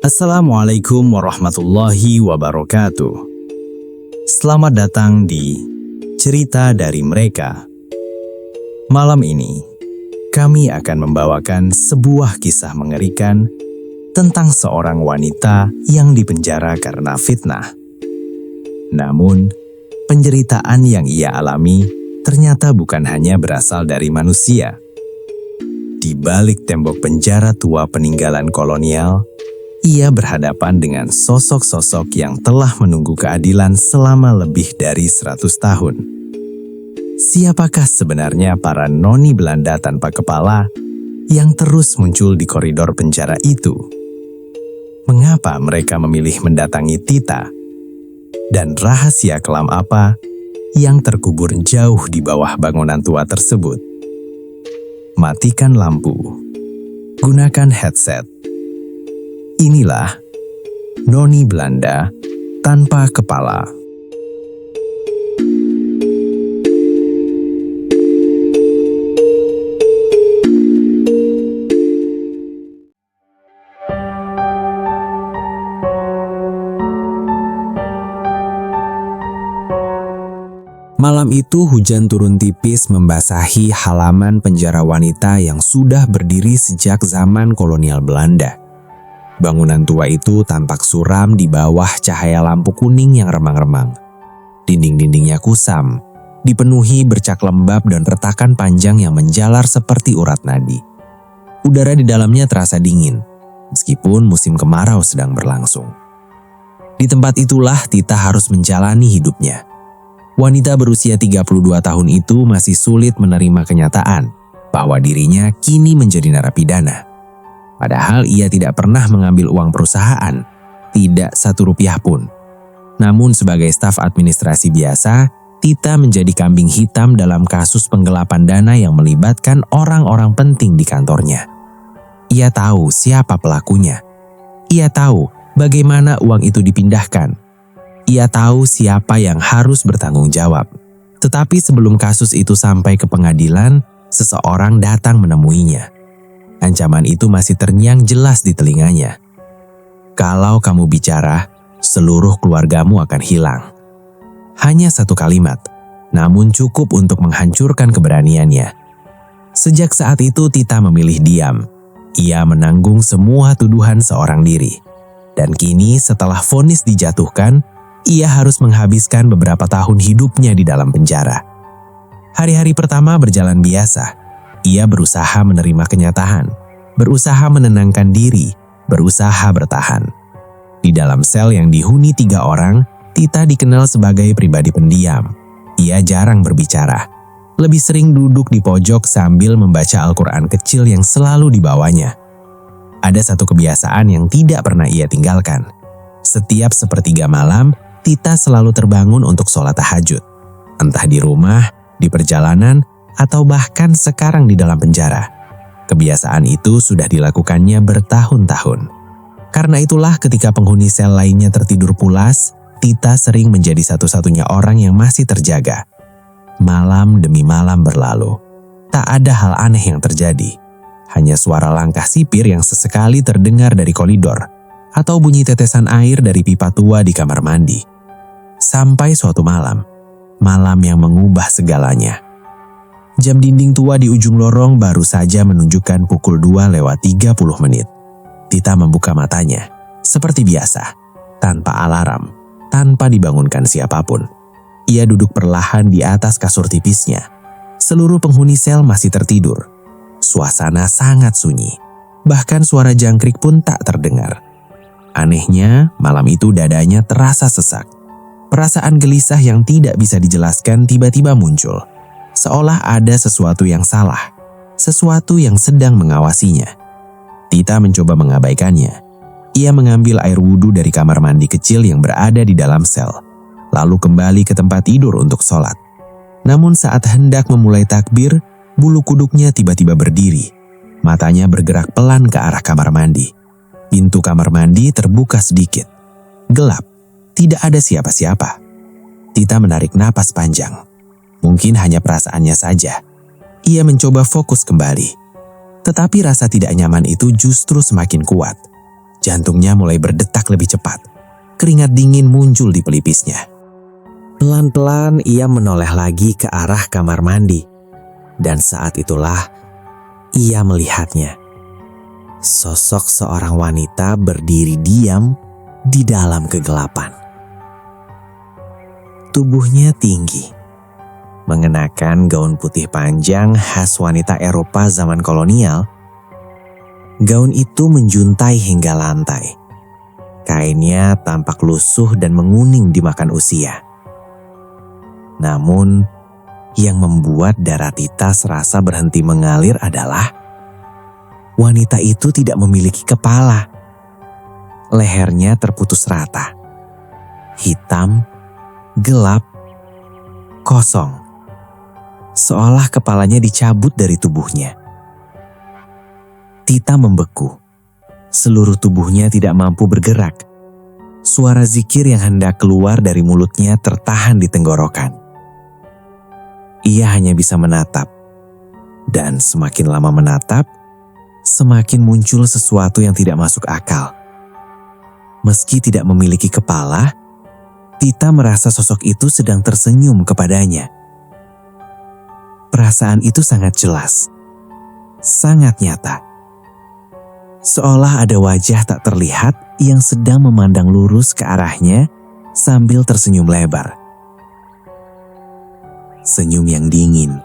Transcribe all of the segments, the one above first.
Assalamualaikum warahmatullahi wabarakatuh. Selamat datang di Cerita dari Mereka. Malam ini, kami akan membawakan sebuah kisah mengerikan tentang seorang wanita yang dipenjara karena fitnah. Namun, penderitaan yang ia alami ternyata bukan hanya berasal dari manusia. Di balik tembok penjara tua peninggalan kolonial, ia berhadapan dengan sosok-sosok yang telah menunggu keadilan selama lebih dari 100 tahun. Siapakah sebenarnya para noni Belanda tanpa kepala yang terus muncul di koridor penjara itu? Mengapa mereka memilih mendatangi Tita? Dan rahasia kelam apa yang terkubur jauh di bawah bangunan tua tersebut? Matikan lampu. Gunakan headset. Inilah noni Belanda tanpa kepala. Malam itu hujan turun tipis membasahi halaman penjara wanita yang sudah berdiri sejak zaman kolonial Belanda. Bangunan tua itu tampak suram di bawah cahaya lampu kuning yang remang-remang. Dinding-dindingnya kusam, dipenuhi bercak lembab dan retakan panjang yang menjalar seperti urat nadi. Udara di dalamnya terasa dingin, meskipun musim kemarau sedang berlangsung. Di tempat itulah Tita harus menjalani hidupnya. Wanita berusia 32 tahun itu masih sulit menerima kenyataan bahwa dirinya kini menjadi narapidana. Padahal ia tidak pernah mengambil uang perusahaan, tidak satu rupiah pun. Namun sebagai staf administrasi biasa, Tita menjadi kambing hitam dalam kasus penggelapan dana yang melibatkan orang-orang penting di kantornya. Ia tahu siapa pelakunya. Ia tahu bagaimana uang itu dipindahkan. Ia tahu siapa yang harus bertanggung jawab. Tetapi sebelum kasus itu sampai ke pengadilan, seseorang datang menemuinya. Ancaman itu masih terngiang jelas di telinganya. Kalau kamu bicara, seluruh keluargamu akan hilang. Hanya satu kalimat, namun cukup untuk menghancurkan keberaniannya. Sejak saat itu Tita memilih diam. Ia menanggung semua tuduhan seorang diri. Dan kini setelah vonis dijatuhkan, ia harus menghabiskan beberapa tahun hidupnya di dalam penjara. Hari-hari pertama berjalan biasa. Ia berusaha menerima kenyataan, berusaha menenangkan diri, berusaha bertahan. Di dalam sel yang dihuni 3 orang, Tita dikenal sebagai pribadi pendiam. Ia jarang berbicara, lebih sering duduk di pojok sambil membaca Al-Quran kecil yang selalu dibawanya. Ada satu kebiasaan yang tidak pernah ia tinggalkan. Setiap sepertiga malam, Tita selalu terbangun untuk sholat tahajud. Entah di rumah, di perjalanan, atau bahkan sekarang di dalam penjara. Kebiasaan itu sudah dilakukannya bertahun-tahun. Karena itulah ketika penghuni sel lainnya tertidur pulas, Tita sering menjadi satu-satunya orang yang masih terjaga. Malam demi malam berlalu. Tak ada hal aneh yang terjadi. Hanya suara langkah sipir yang sesekali terdengar dari koridor, atau bunyi tetesan air dari pipa tua di kamar mandi. Sampai suatu malam yang mengubah segalanya. Jam dinding tua di ujung lorong baru saja menunjukkan pukul 2:30. Tita membuka matanya, seperti biasa, tanpa alarm, tanpa dibangunkan siapapun. Ia duduk perlahan di atas kasur tipisnya. Seluruh penghuni sel masih tertidur. Suasana sangat sunyi, bahkan suara jangkrik pun tak terdengar. Anehnya, malam itu dadanya terasa sesak. Perasaan gelisah yang tidak bisa dijelaskan tiba-tiba muncul. Seolah ada sesuatu yang salah, sesuatu yang sedang mengawasinya. Tita mencoba mengabaikannya. Ia mengambil air wudhu dari kamar mandi kecil yang berada di dalam sel, lalu kembali ke tempat tidur untuk sholat. Namun saat hendak memulai takbir, bulu kuduknya tiba-tiba berdiri. Matanya bergerak pelan ke arah kamar mandi. Pintu kamar mandi terbuka sedikit. Gelap, tidak ada siapa-siapa. Tita menarik napas panjang. Mungkin hanya perasaannya saja. Ia mencoba fokus kembali. Tetapi rasa tidak nyaman itu justru semakin kuat. Jantungnya mulai berdetak lebih cepat. Keringat dingin muncul di pelipisnya. Pelan-pelan ia menoleh lagi ke arah kamar mandi. Dan saat itulah ia melihatnya. Sosok seorang wanita berdiri diam di dalam kegelapan. Tubuhnya tinggi, mengenakan gaun putih panjang khas wanita Eropa zaman kolonial. Gaun itu menjuntai hingga lantai. Kainnya tampak lusuh dan menguning dimakan usia. Namun, yang membuat darah Tita serasa berhenti mengalir adalah wanita itu tidak memiliki kepala. Lehernya terputus rata. Hitam, gelap, kosong. Seolah kepalanya dicabut dari tubuhnya. Tita membeku. Seluruh tubuhnya tidak mampu bergerak. Suara zikir yang hendak keluar dari mulutnya tertahan di tenggorokan. Ia hanya bisa menatap. Dan semakin lama menatap, semakin muncul sesuatu yang tidak masuk akal. Meski tidak memiliki kepala, Tita merasa sosok itu sedang tersenyum kepadanya. Perasaan itu sangat jelas, sangat nyata. Seolah ada wajah tak terlihat yang sedang memandang lurus ke arahnya sambil tersenyum lebar. Senyum yang dingin,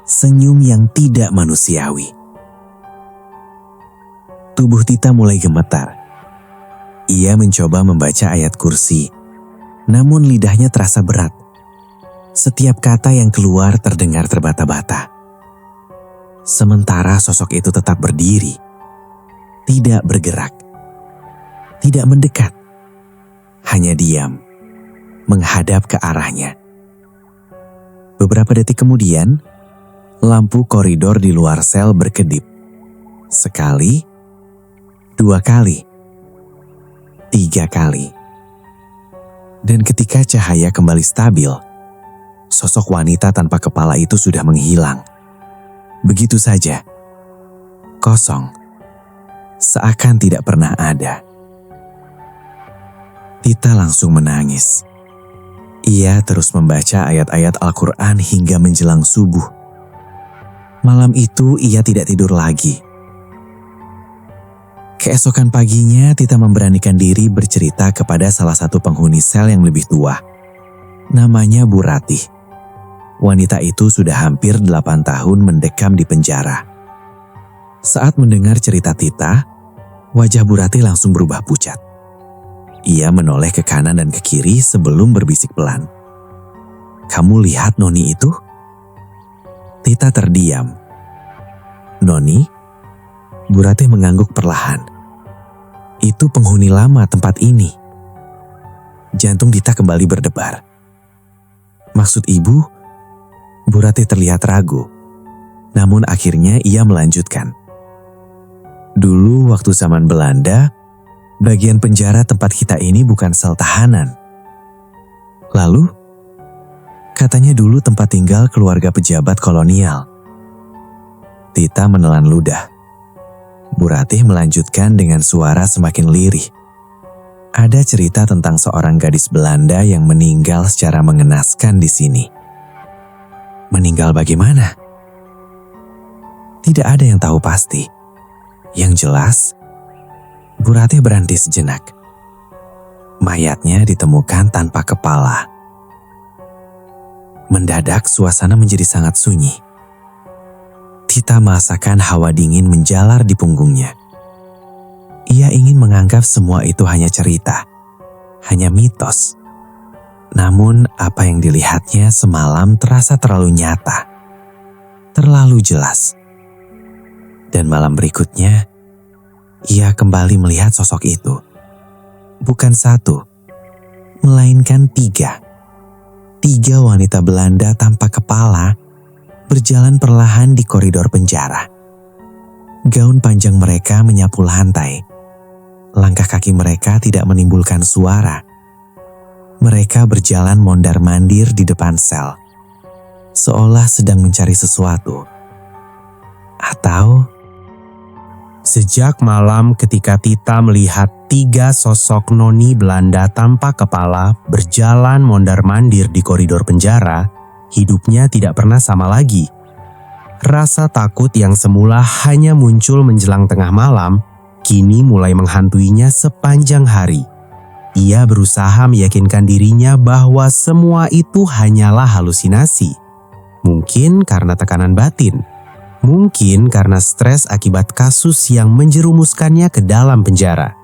senyum yang tidak manusiawi. Tubuh Tita mulai gemetar. Ia mencoba membaca ayat kursi, namun lidahnya terasa berat. Setiap kata yang keluar terdengar terbata-bata. Sementara sosok itu tetap berdiri, tidak bergerak, tidak mendekat, hanya diam, menghadap ke arahnya. Beberapa detik kemudian, lampu koridor di luar sel berkedip. Sekali, 2 kali, 3 kali. Dan ketika cahaya kembali stabil, sosok wanita tanpa kepala itu sudah menghilang. Begitu saja, kosong. Seakan tidak pernah ada. Tita langsung menangis. Ia terus membaca ayat-ayat Al-Quran hingga menjelang subuh. Malam itu ia tidak tidur lagi. Keesokan paginya Tita memberanikan diri bercerita kepada salah satu penghuni sel yang lebih tua. Namanya Bu Ratih. Wanita itu sudah hampir 8 tahun mendekam di penjara. Saat mendengar cerita Tita, wajah Bu Ratih langsung berubah pucat. Ia menoleh ke kanan dan ke kiri sebelum berbisik pelan. "Kamu lihat Noni itu?" Tita terdiam. "Noni?" Bu Ratih mengangguk perlahan. "Itu penghuni lama tempat ini." Jantung Tita kembali berdebar. "Maksud ibu?" Bu Ratih terlihat ragu. Namun akhirnya ia melanjutkan. "Dulu waktu zaman Belanda, bagian penjara tempat kita ini bukan sel tahanan. Lalu, katanya dulu tempat tinggal keluarga pejabat kolonial." Tita menelan ludah. Bu Ratih melanjutkan dengan suara semakin lirih. "Ada cerita tentang seorang gadis Belanda yang meninggal secara mengenaskan di sini." "Meninggal bagaimana?" "Tidak ada yang tahu pasti. Yang jelas," Bu Ratih berhenti sejenak. "Mayatnya ditemukan tanpa kepala." Mendadak suasana menjadi sangat sunyi. Tita merasakan hawa dingin menjalar di punggungnya. Ia ingin menganggap semua itu hanya cerita, hanya mitos. Namun apa yang dilihatnya semalam terasa terlalu nyata, terlalu jelas. Dan malam berikutnya, ia kembali melihat sosok itu. Bukan 1, melainkan 3. 3 wanita Belanda tanpa kepala berjalan perlahan di koridor penjara. Gaun panjang mereka menyapu lantai. Langkah kaki mereka tidak menimbulkan suara. Mereka berjalan mondar-mandir di depan sel, seolah sedang mencari sesuatu. Atau sejak malam ketika Tita melihat 3 sosok noni Belanda tanpa kepala berjalan mondar-mandir di koridor penjara, hidupnya tidak pernah sama lagi. Rasa takut yang semula hanya muncul menjelang tengah malam, kini mulai menghantuinya sepanjang hari. Ia berusaha meyakinkan dirinya bahwa semua itu hanyalah halusinasi. Mungkin karena tekanan batin. Mungkin karena stres akibat kasus yang menjerumuskannya ke dalam penjara.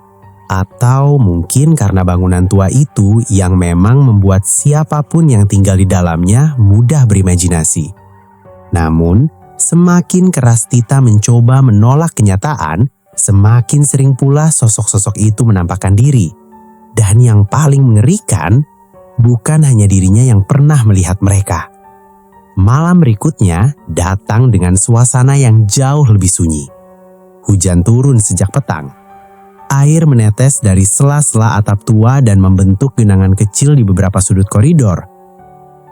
Atau mungkin karena bangunan tua itu yang memang membuat siapapun yang tinggal di dalamnya mudah berimajinasi. Namun, semakin keras Tita mencoba menolak kenyataan, semakin sering pula sosok-sosok itu menampakkan diri. Dan yang paling mengerikan, bukan hanya dirinya yang pernah melihat mereka. Malam berikutnya datang dengan suasana yang jauh lebih sunyi. Hujan turun sejak petang. Air menetes dari sela-sela atap tua dan membentuk genangan kecil di beberapa sudut koridor.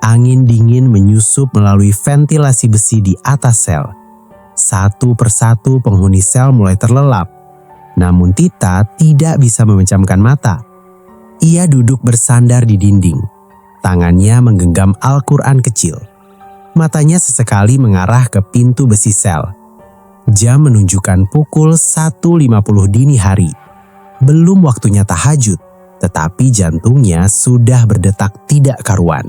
Angin dingin menyusup melalui ventilasi besi di atas sel. Satu persatu penghuni sel mulai terlelap. Namun Tita tidak bisa memejamkan mata. Ia duduk bersandar di dinding. Tangannya menggenggam Al-Quran kecil. Matanya sesekali mengarah ke pintu besi sel. Jam menunjukkan pukul 1.50 dini hari. Belum waktunya tahajud, tetapi jantungnya sudah berdetak tidak karuan.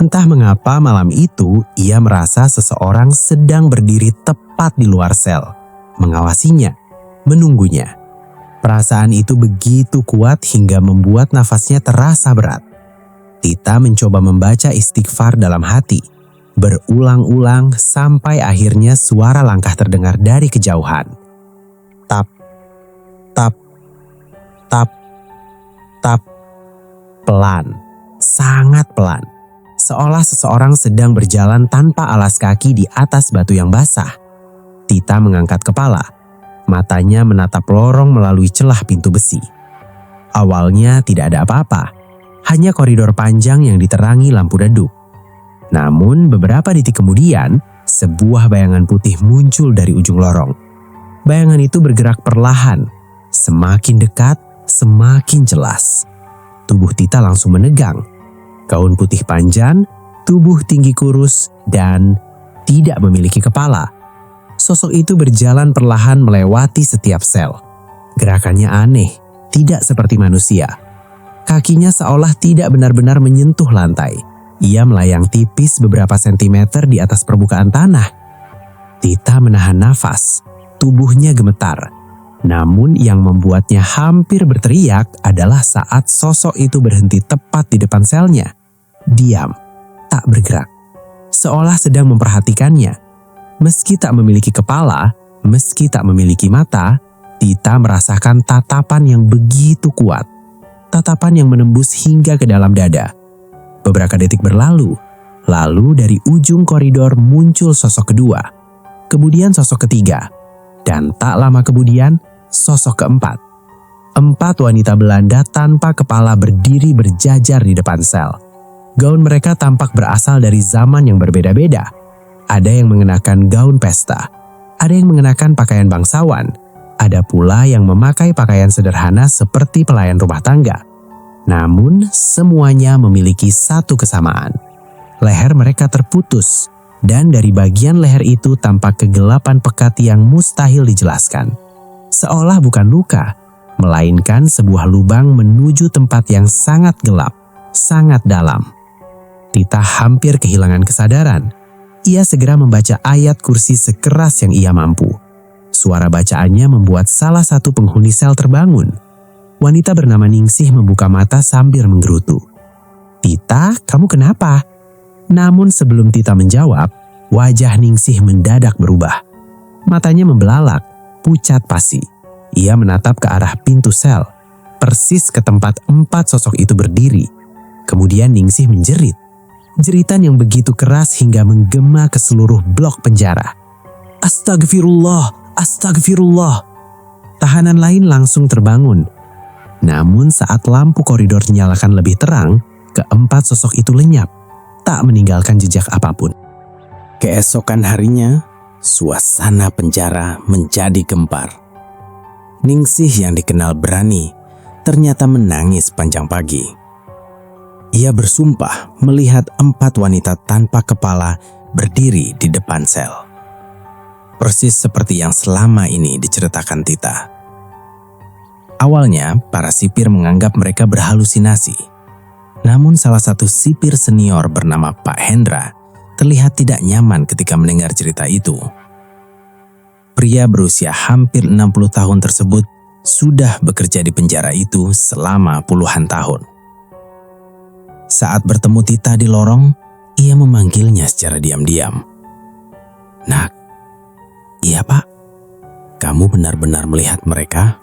Entah mengapa malam itu ia merasa seseorang sedang berdiri tepat di luar sel, mengawasinya, menunggunya. Perasaan itu begitu kuat hingga membuat nafasnya terasa berat. Tita mencoba membaca istighfar dalam hati, berulang-ulang sampai akhirnya suara langkah terdengar dari kejauhan. Tap, tap, tap, tap. Pelan, sangat pelan. Seolah seseorang sedang berjalan tanpa alas kaki di atas batu yang basah. Tita mengangkat kepala. Matanya menatap lorong melalui celah pintu besi. Awalnya tidak ada apa-apa, hanya koridor panjang yang diterangi lampu redup. Namun beberapa detik kemudian, sebuah bayangan putih muncul dari ujung lorong. Bayangan itu bergerak perlahan, semakin dekat, semakin jelas. Tubuh Tita langsung menegang. Gaun putih panjang, tubuh tinggi kurus, dan tidak memiliki kepala. Sosok itu berjalan perlahan melewati setiap sel. Gerakannya aneh, tidak seperti manusia. Kakinya seolah tidak benar-benar menyentuh lantai. Ia melayang tipis beberapa sentimeter di atas permukaan tanah. Tita menahan nafas, tubuhnya gemetar. Namun yang membuatnya hampir berteriak adalah saat sosok itu berhenti tepat di depan selnya. Diam, tak bergerak, seolah sedang memperhatikannya. Meski tak memiliki kepala, meski tak memiliki mata, Tita merasakan tatapan yang begitu kuat. Tatapan yang menembus hingga ke dalam dada. Beberapa detik berlalu, lalu dari ujung koridor muncul sosok kedua. Kemudian sosok ketiga. Dan tak lama kemudian, sosok keempat. 4 wanita Belanda tanpa kepala berdiri berjajar di depan sel. Gaun mereka tampak berasal dari zaman yang berbeda-beda. Ada yang mengenakan gaun pesta, ada yang mengenakan pakaian bangsawan, ada pula yang memakai pakaian sederhana seperti pelayan rumah tangga. Namun semuanya memiliki satu kesamaan. Leher mereka terputus, dan dari bagian leher itu tampak kegelapan pekat yang mustahil dijelaskan. Seolah bukan luka, melainkan sebuah lubang menuju tempat yang sangat gelap, sangat dalam. Tita hampir kehilangan kesadaran. Ia segera membaca ayat kursi sekeras yang ia mampu. Suara bacaannya membuat salah satu penghuni sel terbangun. Wanita bernama Ningsih membuka mata sambil menggerutu. "Tita, kamu kenapa?" Namun sebelum Tita menjawab, wajah Ningsih mendadak berubah. Matanya membelalak, pucat pasi. Ia menatap ke arah pintu sel, persis ke tempat 4 sosok itu berdiri. Kemudian Ningsih menjerit. Jeritan yang begitu keras hingga menggema ke seluruh blok penjara. "Astagfirullah, astagfirullah." Tahanan lain langsung terbangun. Namun saat lampu koridor dinyalakan lebih terang, keempat sosok itu lenyap, tak meninggalkan jejak apapun. Keesokan harinya, suasana penjara menjadi gempar. Ningsih yang dikenal berani, ternyata menangis panjang pagi. Ia bersumpah melihat 4 wanita tanpa kepala berdiri di depan sel. Persis seperti yang selama ini diceritakan Tita. Awalnya, para sipir menganggap mereka berhalusinasi. Namun salah satu sipir senior bernama Pak Hendra terlihat tidak nyaman ketika mendengar cerita itu. Pria berusia hampir 60 tahun tersebut sudah bekerja di penjara itu selama puluhan tahun. Saat bertemu Tita di lorong, ia memanggilnya secara diam-diam. "Nak, iya Pak, kamu benar-benar melihat mereka?"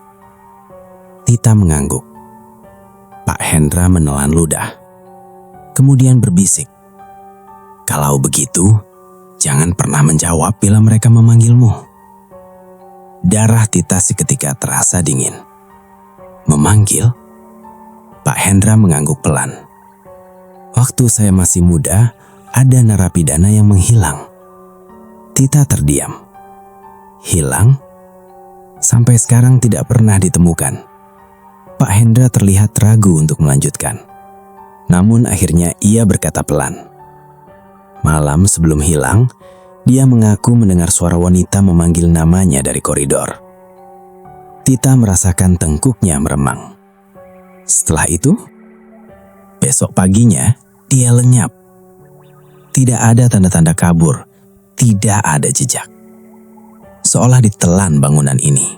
Tita mengangguk. Pak Hendra menelan ludah. Kemudian berbisik, "Kalau begitu, jangan pernah menjawab bila mereka memanggilmu." Darah Tita seketika terasa dingin. "Memanggil?" Pak Hendra mengangguk pelan. "Waktu saya masih muda, ada narapidana yang menghilang." Tita terdiam. "Hilang? Sampai sekarang tidak pernah ditemukan." Pak Hendra terlihat ragu untuk melanjutkan. Namun akhirnya ia berkata pelan. "Malam sebelum hilang, dia mengaku mendengar suara wanita memanggil namanya dari koridor." Tita merasakan tengkuknya meremang. Setelah itu, besok paginya dia lenyap. Tidak ada tanda-tanda kabur, tidak ada jejak. Seolah ditelan bangunan ini.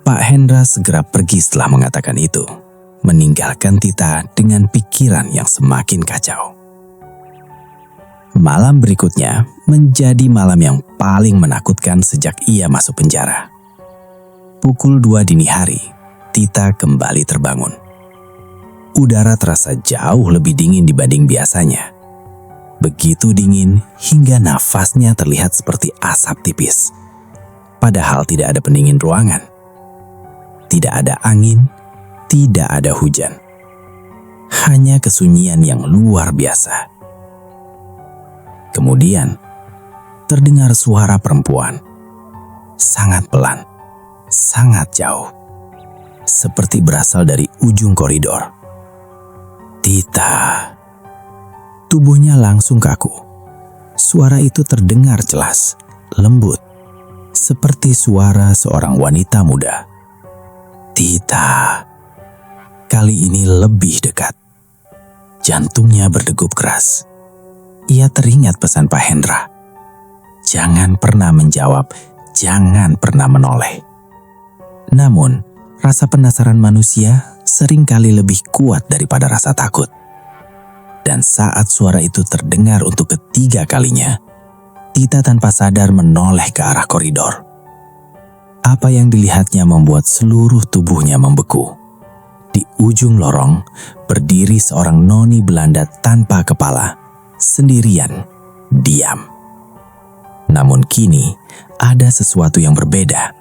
Pak Hendra segera pergi setelah mengatakan itu, meninggalkan Tita dengan pikiran yang semakin kacau. Malam berikutnya menjadi malam yang paling menakutkan sejak ia masuk penjara. Pukul 2 dini hari, Tita kembali terbangun. Udara terasa jauh lebih dingin dibanding biasanya. Begitu dingin hingga nafasnya terlihat seperti asap tipis. Padahal tidak ada pendingin ruangan. Tidak ada angin, tidak ada hujan. Hanya kesunyian yang luar biasa. Kemudian, terdengar suara perempuan. Sangat pelan, sangat jauh. Seperti berasal dari ujung koridor. "Tita." Tubuhnya langsung kaku. Suara itu terdengar jelas, lembut. Seperti suara seorang wanita muda. "Tita." Kali ini lebih dekat. Jantungnya berdegup keras. Ia teringat pesan Pak Hendra. Jangan pernah menjawab, jangan pernah menoleh. Namun, rasa penasaran manusia seringkali lebih kuat daripada rasa takut. Dan saat suara itu terdengar untuk ketiga kalinya, Tita tanpa sadar menoleh ke arah koridor. Apa yang dilihatnya membuat seluruh tubuhnya membeku. Di ujung lorong, berdiri seorang noni Belanda tanpa kepala, sendirian, diam. Namun kini, ada sesuatu yang berbeda.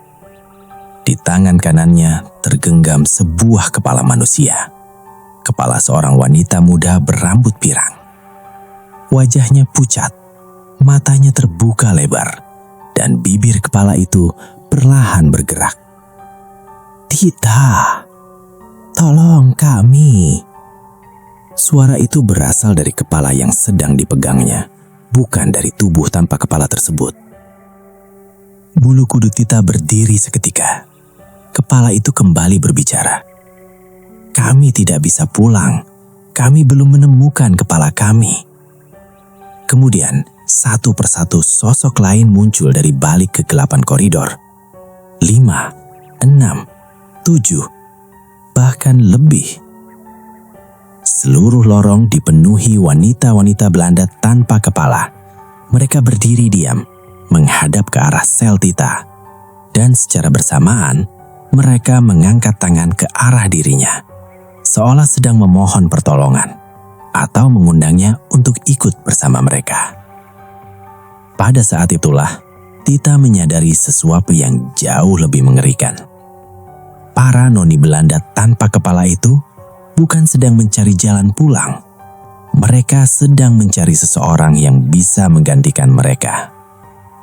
Di tangan kanannya tergenggam sebuah kepala manusia. Kepala seorang wanita muda berambut pirang. Wajahnya pucat, matanya terbuka lebar, dan bibir kepala itu perlahan bergerak. "Tita, tolong kami." Suara itu berasal dari kepala yang sedang dipegangnya, bukan dari tubuh tanpa kepala tersebut. Bulu kuduk Tita berdiri seketika. Kepala itu kembali berbicara. "Kami tidak bisa pulang. Kami belum menemukan kepala kami." Kemudian, satu persatu sosok lain muncul dari balik kegelapan koridor. 5, 6, 7, bahkan lebih. Seluruh lorong dipenuhi wanita-wanita Belanda tanpa kepala. Mereka berdiri diam, menghadap ke arah sel Tita. Dan secara bersamaan, mereka mengangkat tangan ke arah dirinya, seolah sedang memohon pertolongan, atau mengundangnya untuk ikut bersama mereka. Pada saat itulah, Tita menyadari sesuatu yang jauh lebih mengerikan. para noni Belanda tanpa kepala itu bukan sedang mencari jalan pulang. Mereka sedang mencari seseorang yang bisa menggantikan mereka.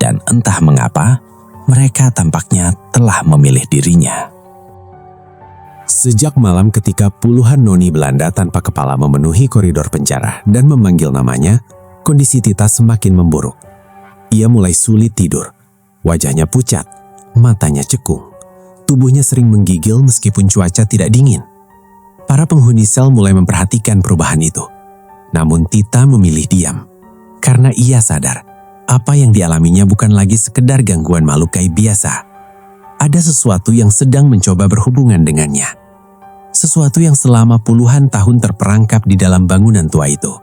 Dan entah mengapa, mereka tampaknya telah memilih dirinya. Sejak malam ketika puluhan noni Belanda tanpa kepala memenuhi koridor penjara dan memanggil namanya, kondisi Tita semakin memburuk. Ia mulai sulit tidur. Wajahnya pucat, matanya cekung. Tubuhnya sering menggigil meskipun cuaca tidak dingin. Para penghuni sel mulai memperhatikan perubahan itu. Namun Tita memilih diam. Karena ia sadar, apa yang dialaminya bukan lagi sekedar gangguan makhluk gaib biasa. Ada sesuatu yang sedang mencoba berhubungan dengannya. Sesuatu yang selama puluhan tahun terperangkap di dalam bangunan tua itu.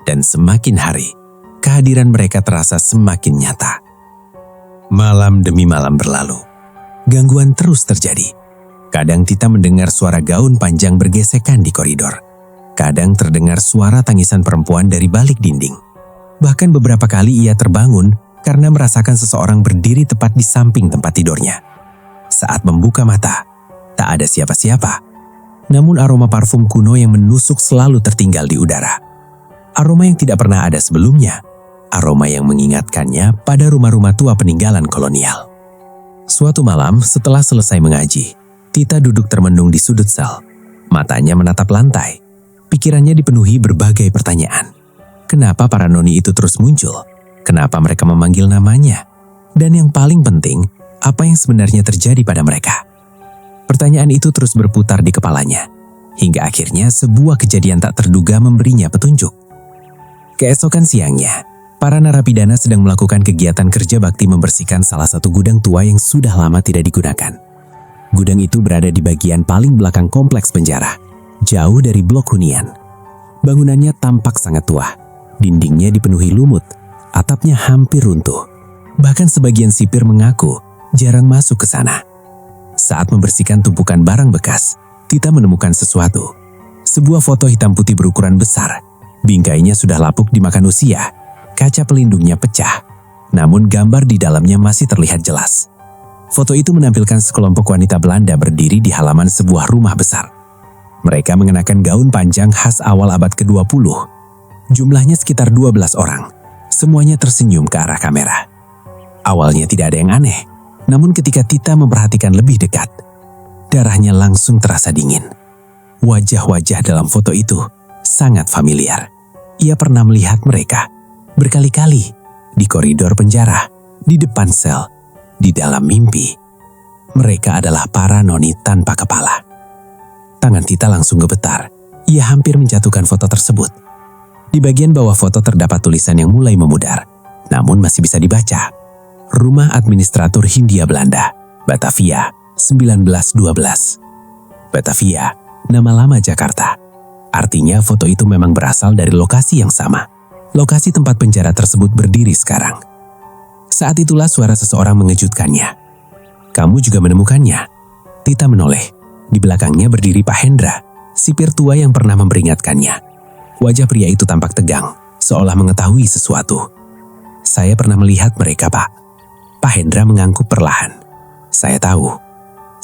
Dan semakin hari, kehadiran mereka terasa semakin nyata. Malam demi malam berlalu. Gangguan terus terjadi. Kadang Tita mendengar suara gaun panjang bergesekan di koridor. Kadang terdengar suara tangisan perempuan dari balik dinding. Bahkan beberapa kali ia terbangun karena merasakan seseorang berdiri tepat di samping tempat tidurnya. Saat membuka mata, tak ada siapa-siapa. Namun aroma parfum kuno yang menusuk selalu tertinggal di udara. Aroma yang tidak pernah ada sebelumnya. Aroma yang mengingatkannya pada rumah-rumah tua peninggalan kolonial. Suatu malam setelah selesai mengaji, Tita duduk termenung di sudut sel. Matanya menatap lantai. Pikirannya dipenuhi berbagai pertanyaan. Kenapa para noni itu terus muncul? Kenapa mereka memanggil namanya? Dan yang paling penting, apa yang sebenarnya terjadi pada mereka? Pertanyaan itu terus berputar di kepalanya. Hingga akhirnya sebuah kejadian tak terduga memberinya petunjuk. Keesokan siangnya, para narapidana sedang melakukan kegiatan kerja bakti membersihkan salah satu gudang tua yang sudah lama tidak digunakan. Gudang itu berada di bagian paling belakang kompleks penjara, jauh dari blok hunian. Bangunannya tampak sangat tua, dindingnya dipenuhi lumut, atapnya hampir runtuh. Bahkan sebagian sipir mengaku jarang masuk ke sana. Saat membersihkan tumpukan barang bekas, Tita menemukan sesuatu. Sebuah foto hitam putih berukuran besar. Bingkainya sudah lapuk dimakan usia. Kaca pelindungnya pecah, namun gambar di dalamnya masih terlihat jelas. Foto itu menampilkan sekelompok wanita Belanda berdiri di halaman sebuah rumah besar. Mereka mengenakan gaun panjang khas awal abad ke-20. Jumlahnya sekitar 12 orang. Semuanya tersenyum ke arah kamera. Awalnya tidak ada yang aneh, namun ketika Tita memperhatikan lebih dekat, darahnya langsung terasa dingin. Wajah-wajah dalam foto itu sangat familiar. Ia pernah melihat mereka berkali-kali di koridor penjara, di depan sel, di dalam mimpi. Mereka adalah para noni tanpa kepala. Tangan Tita langsung gemetar. Ia hampir menjatuhkan foto tersebut. Di bagian bawah foto terdapat tulisan yang mulai memudar, namun masih bisa dibaca. Rumah Administratur Hindia Belanda, Batavia, 1912. Batavia, nama lama Jakarta. Artinya foto itu memang berasal dari lokasi yang sama. Lokasi tempat penjara tersebut berdiri sekarang. Saat itulah suara seseorang mengejutkannya. "Kamu juga menemukannya?" Tita menoleh. Di belakangnya berdiri Pak Hendra, sipir tua yang pernah memperingatkannya. Wajah pria itu tampak tegang, seolah mengetahui sesuatu. "Saya pernah melihat mereka, Pak." Pak Hendra mengangguk perlahan. "Saya tahu.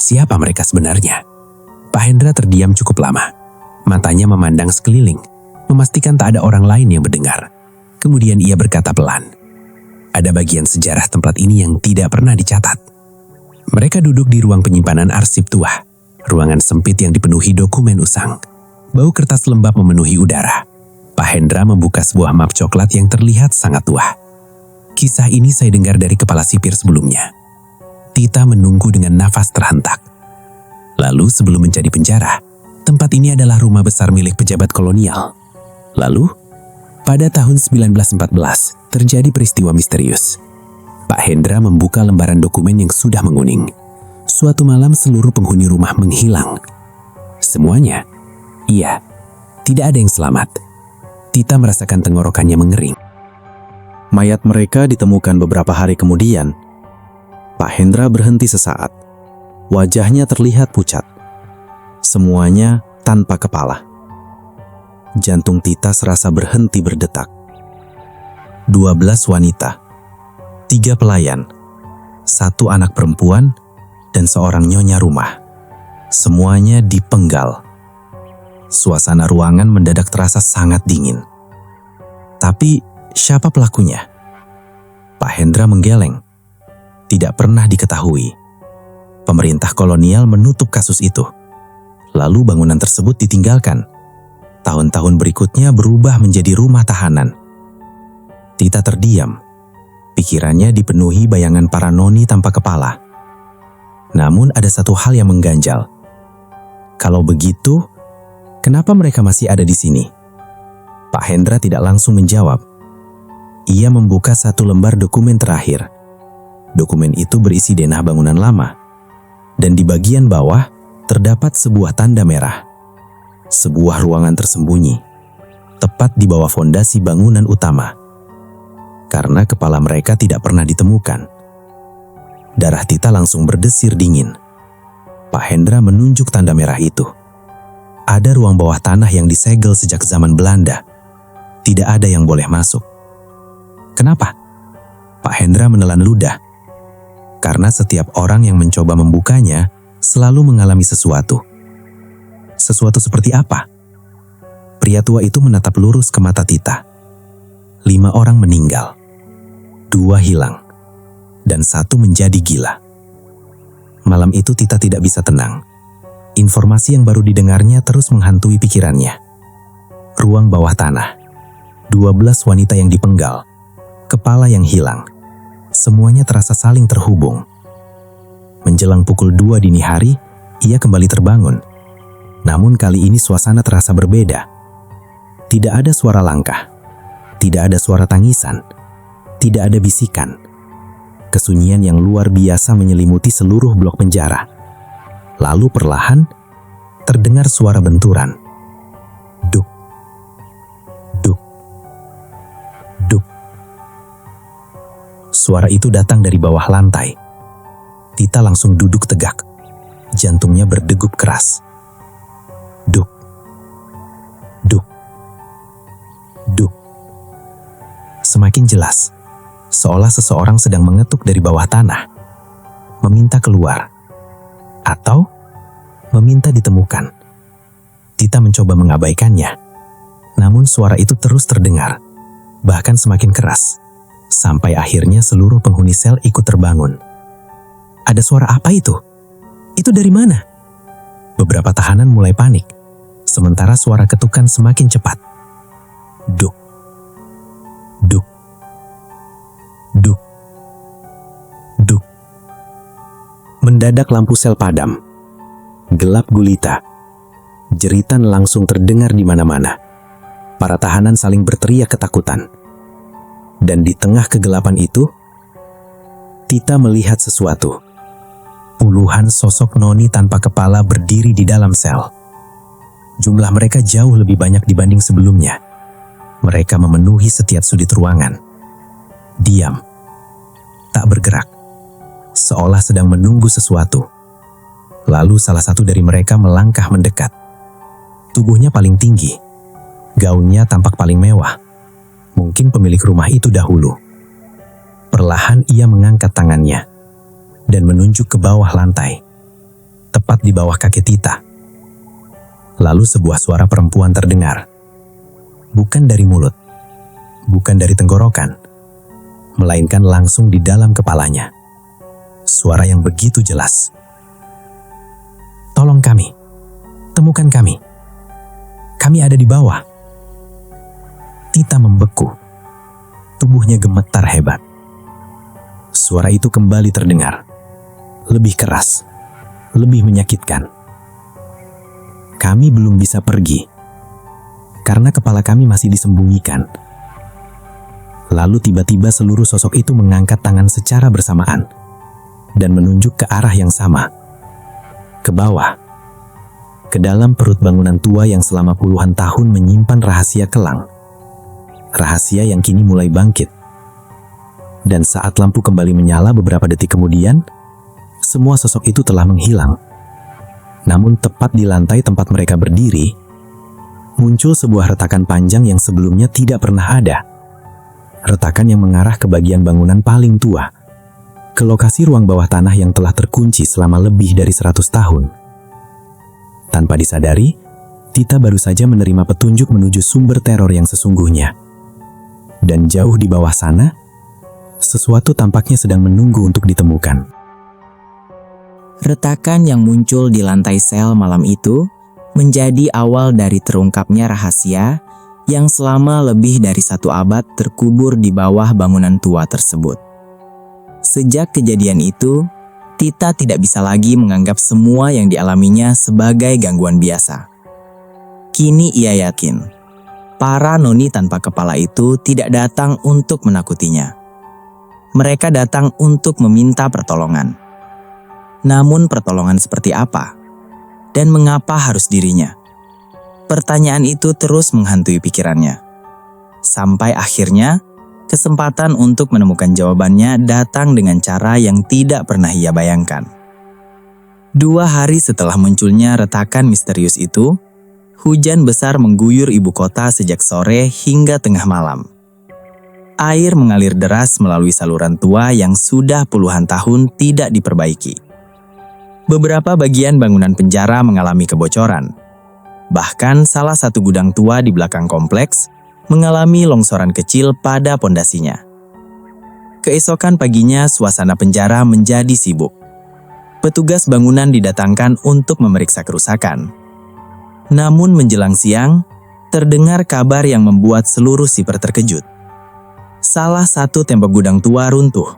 Siapa mereka sebenarnya?" Pak Hendra terdiam cukup lama. Matanya memandang sekeliling, memastikan tak ada orang lain yang mendengar. Kemudian ia berkata pelan, "Ada bagian sejarah tempat ini yang tidak pernah dicatat." Mereka duduk di ruang penyimpanan arsip tua. Ruangan sempit yang dipenuhi dokumen usang. Bau kertas lembab memenuhi udara. Pak Hendra membuka sebuah map coklat yang terlihat sangat tua. "Kisah ini saya dengar dari kepala sipir sebelumnya." Tita menunggu dengan nafas terhentak. Lalu sebelum menjadi penjara, tempat ini adalah rumah besar milik pejabat kolonial. Lalu, pada tahun 1914, terjadi peristiwa misterius. Pak Hendra membuka lembaran dokumen yang sudah menguning. Suatu malam seluruh penghuni rumah menghilang. Semuanya? Iya, tidak ada yang selamat. Tita merasakan tenggorokannya mengering. Mayat mereka ditemukan beberapa hari kemudian. Pak Hendra berhenti sesaat. Wajahnya terlihat pucat. Semuanya tanpa kepala. Jantung Tita serasa berhenti berdetak. 12 wanita, 3 pelayan, 1 anak perempuan, dan seorang nyonya rumah. Semuanya dipenggal. Suasana ruangan mendadak terasa sangat dingin. Tapi siapa pelakunya? Pak Hendra menggeleng. Tidak pernah diketahui. Pemerintah kolonial menutup kasus itu. Lalu bangunan tersebut ditinggalkan. Tahun-tahun berikutnya berubah menjadi rumah tahanan. Tita terdiam. Pikirannya dipenuhi bayangan para noni tanpa kepala. Namun ada satu hal yang mengganjal. Kalau begitu, kenapa mereka masih ada di sini? Pak Hendra tidak langsung menjawab. Ia membuka satu lembar dokumen terakhir. Dokumen itu berisi denah bangunan lama. Dan di bagian bawah terdapat sebuah tanda merah. Sebuah ruangan tersembunyi, tepat di bawah fondasi bangunan utama. Karena kepala mereka tidak pernah ditemukan. Darah Tita langsung berdesir dingin. Pak Hendra menunjuk tanda merah itu. Ada ruang bawah tanah yang disegel sejak zaman Belanda. Tidak ada yang boleh masuk. Kenapa? Pak Hendra menelan ludah. Karena setiap orang yang mencoba membukanya selalu mengalami sesuatu. Sesuatu seperti apa? Pria tua itu menatap lurus ke mata Tita. 5 orang meninggal. 2 hilang. Dan 1 menjadi gila. Malam itu Tita tidak bisa tenang. Informasi yang baru didengarnya terus menghantui pikirannya. Ruang bawah tanah. 12 wanita yang dipenggal. Kepala yang hilang. Semuanya terasa saling terhubung. Menjelang pukul 2 dini hari, ia kembali terbangun. Namun kali ini suasana terasa berbeda. Tidak ada suara langkah. Tidak ada suara tangisan. Tidak ada bisikan. Kesunyian yang luar biasa menyelimuti seluruh blok penjara. Lalu perlahan, terdengar suara benturan. Duk. Duk. Duk. Suara itu datang dari bawah lantai. Tita langsung duduk tegak. Jantungnya berdegup keras. Duk. Duk. Duk. Semakin jelas. Seolah seseorang sedang mengetuk dari bawah tanah. Meminta keluar. Atau meminta ditemukan. Tita mencoba mengabaikannya. Namun suara itu terus terdengar. Bahkan semakin keras. Sampai akhirnya seluruh penghuni sel ikut terbangun. Ada suara apa itu? Itu dari mana? Beberapa tahanan mulai panik. Sementara suara ketukan semakin cepat. Duk. Duk. Duk. Duk. Mendadak lampu sel padam. Gelap gulita. Jeritan langsung terdengar di mana-mana. Para tahanan saling berteriak ketakutan. Dan di tengah kegelapan itu, Tita melihat sesuatu. Puluhan sosok noni tanpa kepala berdiri di dalam sel. Jumlah mereka jauh lebih banyak dibanding sebelumnya. Mereka memenuhi setiap sudut ruangan. Diam. Tak bergerak. Seolah sedang menunggu sesuatu. Lalu salah satu dari mereka melangkah mendekat. Tubuhnya paling tinggi. Gaunnya tampak paling mewah. Mungkin pemilik rumah itu dahulu. Perlahan ia mengangkat tangannya dan menunjuk ke bawah lantai. Tepat di bawah kaki Tita. Lalu sebuah suara perempuan terdengar. Bukan dari mulut. Bukan dari tenggorokan. Melainkan langsung di dalam kepalanya. Suara yang begitu jelas. Tolong kami. Temukan kami. Kami ada di bawah. Tita membeku. Tubuhnya gemetar hebat. Suara itu kembali terdengar. Lebih keras. Lebih menyakitkan. Kami belum bisa pergi. Karena kepala kami masih disembunyikan. Lalu tiba-tiba seluruh sosok itu mengangkat tangan secara bersamaan. Dan menunjuk ke arah yang sama. Ke bawah. Ke dalam perut bangunan tua yang selama puluhan tahun menyimpan rahasia kelang. Rahasia yang kini mulai bangkit. Dan saat lampu kembali menyala beberapa detik kemudian, semua sosok itu telah menghilang. Namun tepat di lantai tempat mereka berdiri, muncul sebuah retakan panjang yang sebelumnya tidak pernah ada. Retakan yang mengarah ke bagian bangunan paling tua, ke lokasi ruang bawah tanah yang telah terkunci selama lebih dari 100 tahun. Tanpa disadari, Tita baru saja menerima petunjuk menuju sumber teror yang sesungguhnya. Dan jauh di bawah sana, sesuatu tampaknya sedang menunggu untuk ditemukan. Retakan yang muncul di lantai sel malam itu menjadi awal dari terungkapnya rahasia yang selama lebih dari 1 abad terkubur di bawah bangunan tua tersebut. Sejak kejadian itu, Tita tidak bisa lagi menganggap semua yang dialaminya sebagai gangguan biasa. Kini ia yakin, para noni tanpa kepala itu tidak datang untuk menakutinya. Mereka datang untuk meminta pertolongan. Namun pertolongan seperti apa? Dan mengapa harus dirinya? Pertanyaan itu terus menghantui pikirannya. Sampai akhirnya, kesempatan untuk menemukan jawabannya datang dengan cara yang tidak pernah ia bayangkan. 2 hari setelah munculnya retakan misterius itu, hujan besar mengguyur ibu kota sejak sore hingga tengah malam. Air mengalir deras melalui saluran tua yang sudah puluhan tahun tidak diperbaiki. Beberapa bagian bangunan penjara mengalami kebocoran. Bahkan salah satu gudang tua di belakang kompleks mengalami longsoran kecil pada pondasinya. Keesokan paginya suasana penjara menjadi sibuk. Petugas bangunan didatangkan untuk memeriksa kerusakan. Namun menjelang siang, terdengar kabar yang membuat seluruh sipir terkejut. Salah satu tembok gudang tua runtuh.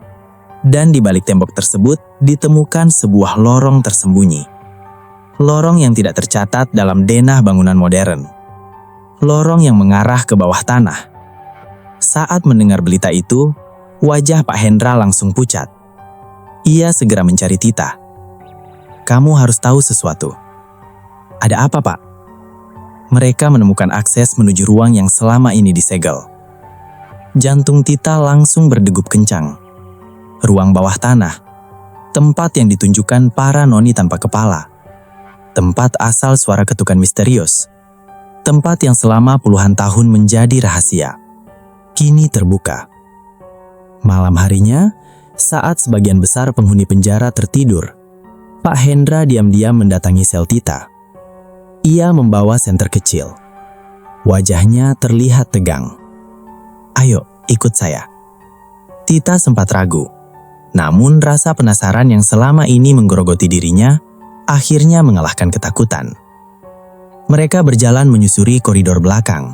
Dan di balik tembok tersebut ditemukan sebuah lorong tersembunyi. Lorong yang tidak tercatat dalam denah bangunan modern. Lorong yang mengarah ke bawah tanah. Saat mendengar berita itu, wajah Pak Hendra langsung pucat. Ia segera mencari Tita. "Kamu harus tahu sesuatu." "Ada apa, Pak?" Mereka menemukan akses menuju ruang yang selama ini disegel. Jantung Tita langsung berdegup kencang. Ruang bawah tanah, tempat yang ditunjukkan para noni tanpa kepala, tempat asal suara ketukan misterius, tempat yang selama puluhan tahun menjadi rahasia, kini terbuka. Malam harinya, saat sebagian besar penghuni penjara tertidur, Pak Hendra diam-diam mendatangi sel Tita. Ia membawa senter kecil. Wajahnya terlihat tegang. "Ayo, ikut saya." Tita sempat ragu. Namun rasa penasaran yang selama ini menggerogoti dirinya akhirnya mengalahkan ketakutan. Mereka berjalan menyusuri koridor belakang,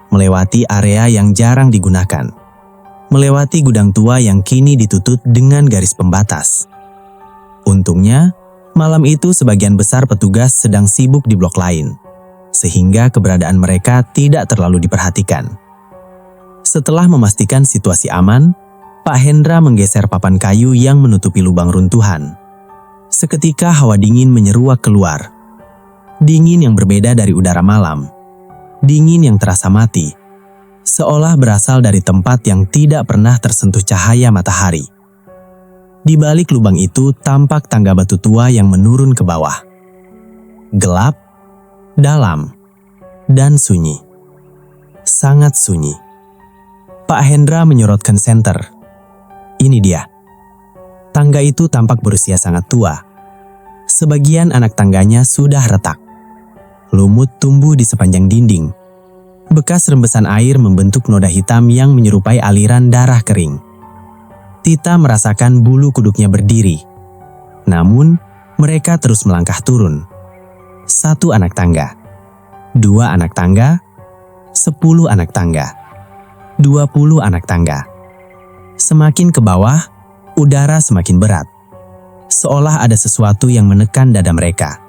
melewati area yang jarang digunakan, melewati gudang tua yang kini ditutup dengan garis pembatas. Untungnya, malam itu sebagian besar petugas sedang sibuk di blok lain, sehingga keberadaan mereka tidak terlalu diperhatikan. Setelah memastikan situasi aman, Pak Hendra menggeser papan kayu yang menutupi lubang runtuhan. Seketika hawa dingin menyeruak keluar. Dingin yang berbeda dari udara malam. Dingin yang terasa mati. Seolah berasal dari tempat yang tidak pernah tersentuh cahaya matahari. Di balik lubang itu tampak tangga batu tua yang menurun ke bawah. Gelap, dalam, dan sunyi. Sangat sunyi. Pak Hendra menyorotkan senter. Ini dia. Tangga itu tampak berusia sangat tua. Sebagian anak tangganya sudah retak. Lumut tumbuh di sepanjang dinding. Bekas rembesan air membentuk noda hitam yang menyerupai aliran darah kering. Tita merasakan bulu kuduknya berdiri. Namun, mereka terus melangkah turun. 1 anak tangga. 2 anak tangga. 10 anak tangga. 20 anak tangga. Semakin ke bawah, udara semakin berat. Seolah ada sesuatu yang menekan dada mereka.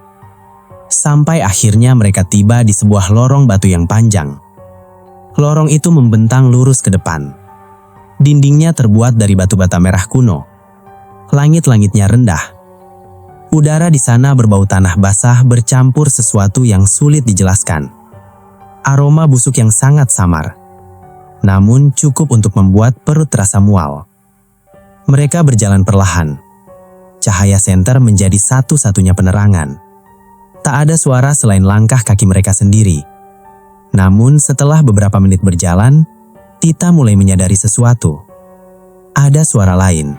Sampai akhirnya mereka tiba di sebuah lorong batu yang panjang. Lorong itu membentang lurus ke depan. Dindingnya terbuat dari batu bata merah kuno. Langit-langitnya rendah. Udara di sana berbau tanah basah bercampur sesuatu yang sulit dijelaskan. Aroma busuk yang sangat samar. Namun cukup untuk membuat perut terasa mual. Mereka berjalan perlahan. Cahaya senter menjadi satu-satunya penerangan. Tak ada suara selain langkah kaki mereka sendiri. Namun setelah beberapa menit berjalan, Tita mulai menyadari sesuatu. Ada suara lain.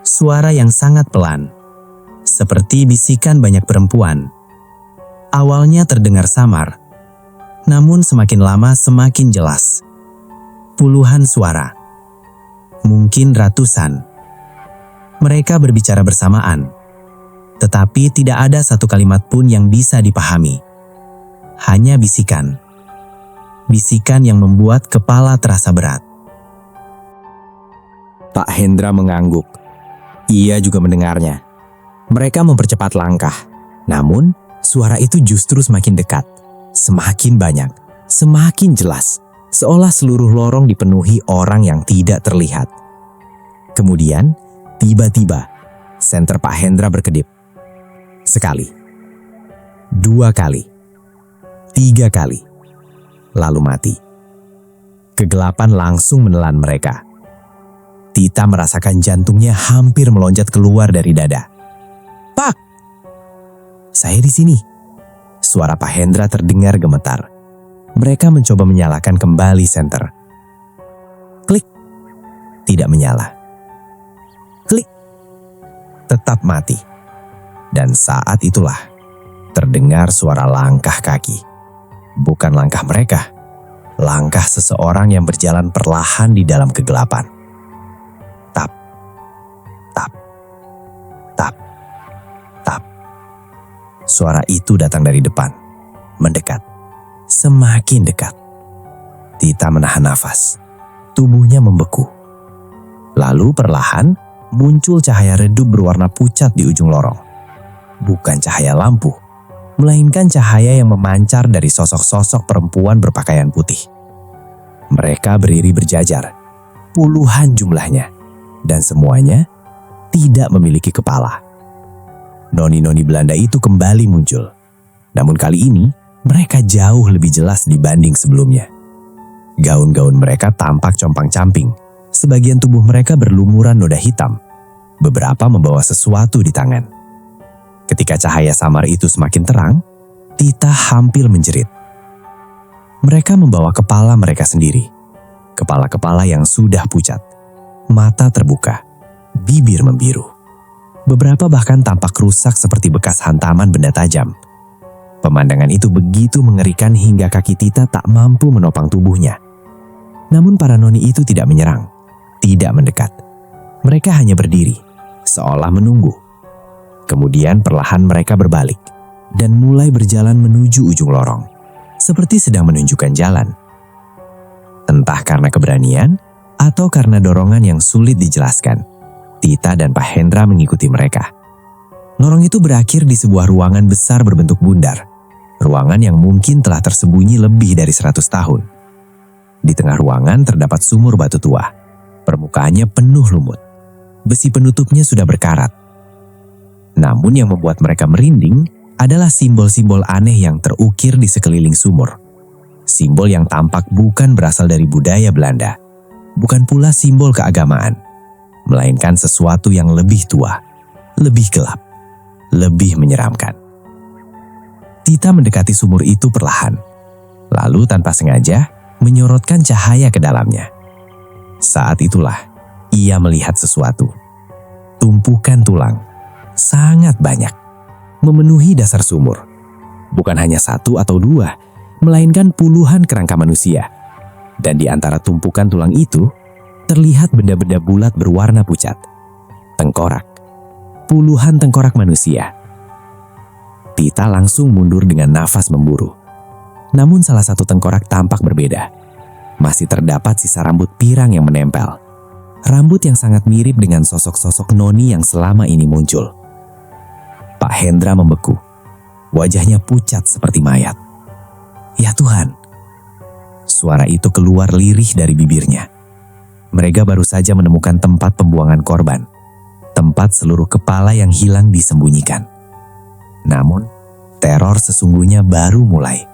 Suara yang sangat pelan. Seperti bisikan banyak perempuan. Awalnya terdengar samar, namun semakin lama semakin jelas. Puluhan suara, mungkin ratusan. Mereka berbicara bersamaan, tetapi tidak ada satu kalimat pun yang bisa dipahami. Hanya bisikan. Bisikan yang membuat kepala terasa berat. Pak Hendra mengangguk. Ia juga mendengarnya. Mereka mempercepat langkah. Namun, suara itu justru semakin dekat. Semakin banyak. Semakin jelas. Seolah seluruh lorong dipenuhi orang yang tidak terlihat. Kemudian, tiba-tiba, senter Pak Hendra berkedip. Sekali. 2 kali. 3 kali. Lalu mati. Kegelapan langsung menelan mereka. Tita merasakan jantungnya hampir melonjak keluar dari dada. "Pak! Saya di sini." Suara Pak Hendra terdengar gemetar. Mereka mencoba menyalakan kembali senter. Klik. Tidak menyala. Klik. Tetap mati. Dan saat itulah terdengar suara langkah kaki. Bukan langkah mereka. Langkah seseorang yang berjalan perlahan di dalam kegelapan. Tap, tap, tap, tap. Suara itu datang dari depan, mendekat, semakin dekat. Tita menahan nafas, tubuhnya membeku. Lalu perlahan muncul cahaya redup berwarna pucat di ujung lorong. Bukan cahaya lampu, melainkan cahaya yang memancar dari sosok-sosok perempuan berpakaian putih. Mereka berdiri berjajar, puluhan jumlahnya. Dan semuanya tidak memiliki kepala. Noni-noni Belanda itu kembali muncul. Namun kali ini mereka jauh lebih jelas dibanding sebelumnya. Gaun-gaun mereka tampak compang-camping. Sebagian tubuh mereka berlumuran noda hitam. Beberapa membawa sesuatu di tangan. Ketika cahaya samar itu semakin terang, Tita hampir menjerit. Mereka membawa kepala mereka sendiri. Kepala-kepala yang sudah pucat. Mata terbuka, bibir membiru. Beberapa bahkan tampak rusak seperti bekas hantaman benda tajam. Pemandangan itu begitu mengerikan hingga kaki Tita tak mampu menopang tubuhnya. Namun para noni itu tidak menyerang, tidak mendekat. Mereka hanya berdiri, seolah menunggu. Kemudian perlahan mereka berbalik dan mulai berjalan menuju ujung lorong, seperti sedang menunjukkan jalan. Entah karena keberanian, atau karena dorongan yang sulit dijelaskan, Tita dan Pak Hendra mengikuti mereka. Lorong itu berakhir di sebuah ruangan besar berbentuk bundar. Ruangan yang mungkin telah tersembunyi lebih dari 100 tahun. Di tengah ruangan terdapat sumur batu tua. Permukaannya penuh lumut. Besi penutupnya sudah berkarat. Namun yang membuat mereka merinding adalah simbol-simbol aneh yang terukir di sekeliling sumur. Simbol yang tampak bukan berasal dari budaya Belanda. Bukan pula simbol keagamaan, melainkan sesuatu yang lebih tua, lebih gelap, lebih menyeramkan. Tita mendekati sumur itu perlahan, lalu tanpa sengaja menyorotkan cahaya ke dalamnya. Saat itulah ia melihat sesuatu. Tumpukan tulang, sangat banyak, memenuhi dasar sumur. Bukan hanya 1 atau 2, melainkan puluhan kerangka manusia. Dan di antara tumpukan tulang itu, terlihat benda-benda bulat berwarna pucat. Tengkorak. Puluhan tengkorak manusia. Tita langsung mundur dengan nafas memburu. Namun salah satu tengkorak tampak berbeda. Masih terdapat sisa rambut pirang yang menempel. Rambut yang sangat mirip dengan sosok-sosok noni yang selama ini muncul. Pak Hendra membeku. Wajahnya pucat seperti mayat. Ya Tuhan! Suara itu keluar lirih dari bibirnya. Mereka baru saja menemukan tempat pembuangan korban. Tempat seluruh kepala yang hilang disembunyikan. Namun, teror sesungguhnya baru mulai.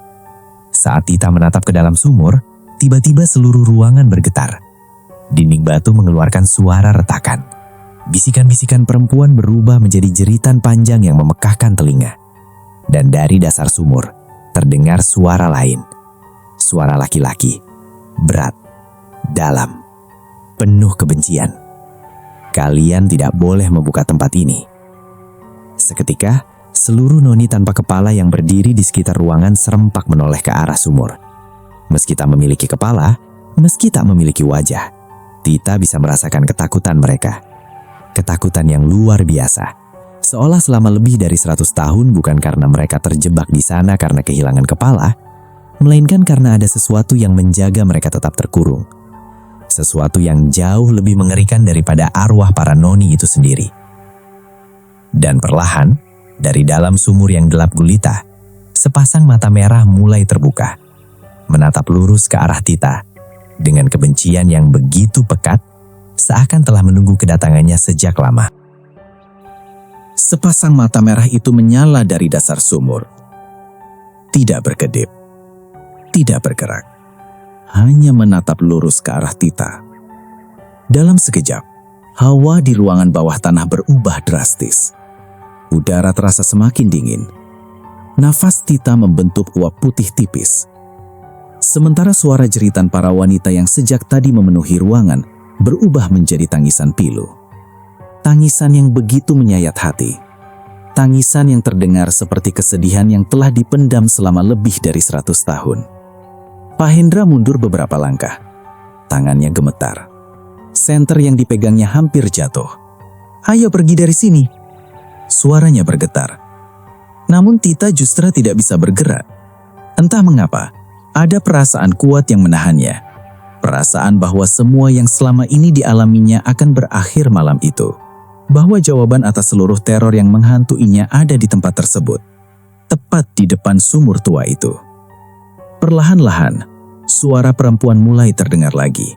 Saat Tita menatap ke dalam sumur, tiba-tiba seluruh ruangan bergetar. Dinding batu mengeluarkan suara retakan. Bisikan-bisikan perempuan berubah menjadi jeritan panjang yang memekakkan telinga. Dan dari dasar sumur, terdengar suara lain. Suara laki-laki, berat, dalam, penuh kebencian. Kalian tidak boleh membuka tempat ini. Seketika, Seluruh noni tanpa kepala yang berdiri di sekitar ruangan serempak menoleh ke arah sumur. Meski tak memiliki kepala, meski tak memiliki wajah, Tita bisa merasakan ketakutan mereka. Ketakutan yang luar biasa. Seolah selama lebih dari 100 tahun bukan karena mereka terjebak di sana karena kehilangan kepala, melainkan karena ada sesuatu yang menjaga mereka tetap terkurung. Sesuatu yang jauh lebih mengerikan daripada arwah para noni itu sendiri. Dan perlahan, dari dalam sumur yang gelap gulita, sepasang mata merah mulai terbuka, menatap lurus ke arah Tita, dengan kebencian yang begitu pekat, seakan telah menunggu kedatangannya sejak lama. Sepasang mata merah itu menyala dari dasar sumur. Tidak berkedip, tidak bergerak, hanya menatap lurus ke arah Tita. Dalam sekejap, hawa di ruangan bawah tanah berubah drastis. Udara terasa semakin dingin. Nafas Tita membentuk uap putih tipis. Sementara suara jeritan para wanita yang sejak tadi memenuhi ruangan berubah menjadi tangisan pilu. Tangisan yang begitu menyayat hati. Tangisan yang terdengar seperti kesedihan yang telah dipendam selama lebih dari 100 tahun. Pak Hendra mundur beberapa langkah. Tangannya gemetar. Senter yang dipegangnya hampir jatuh. "Ayo pergi dari sini." Suaranya bergetar. Namun Tita justru tidak bisa bergerak. Entah mengapa, ada perasaan kuat yang menahannya. Perasaan bahwa semua yang selama ini dialaminya akan berakhir malam itu. Bahwa jawaban atas seluruh teror yang menghantuinya ada di tempat tersebut. Tepat di depan sumur tua itu. Perlahan-lahan, suara perempuan mulai terdengar lagi.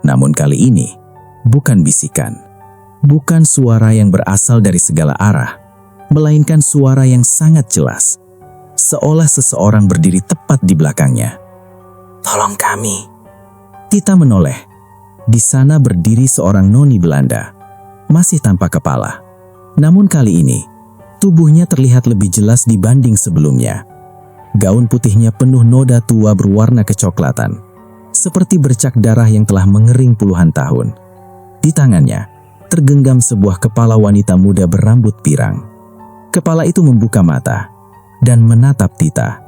Namun kali ini, bukan bisikan. Bukan suara yang berasal dari segala arah, melainkan suara yang sangat jelas. Seolah seseorang berdiri tepat di belakangnya. "Tolong kami." Tita menoleh. Di sana berdiri seorang noni Belanda, masih tanpa kepala. Namun kali ini, tubuhnya terlihat lebih jelas dibanding sebelumnya. Gaun putihnya penuh noda tua berwarna kecoklatan, seperti bercak darah yang telah mengering puluhan tahun. Di tangannya, tergenggam sebuah kepala wanita muda berambut pirang. Kepala itu membuka mata dan menatap Tita.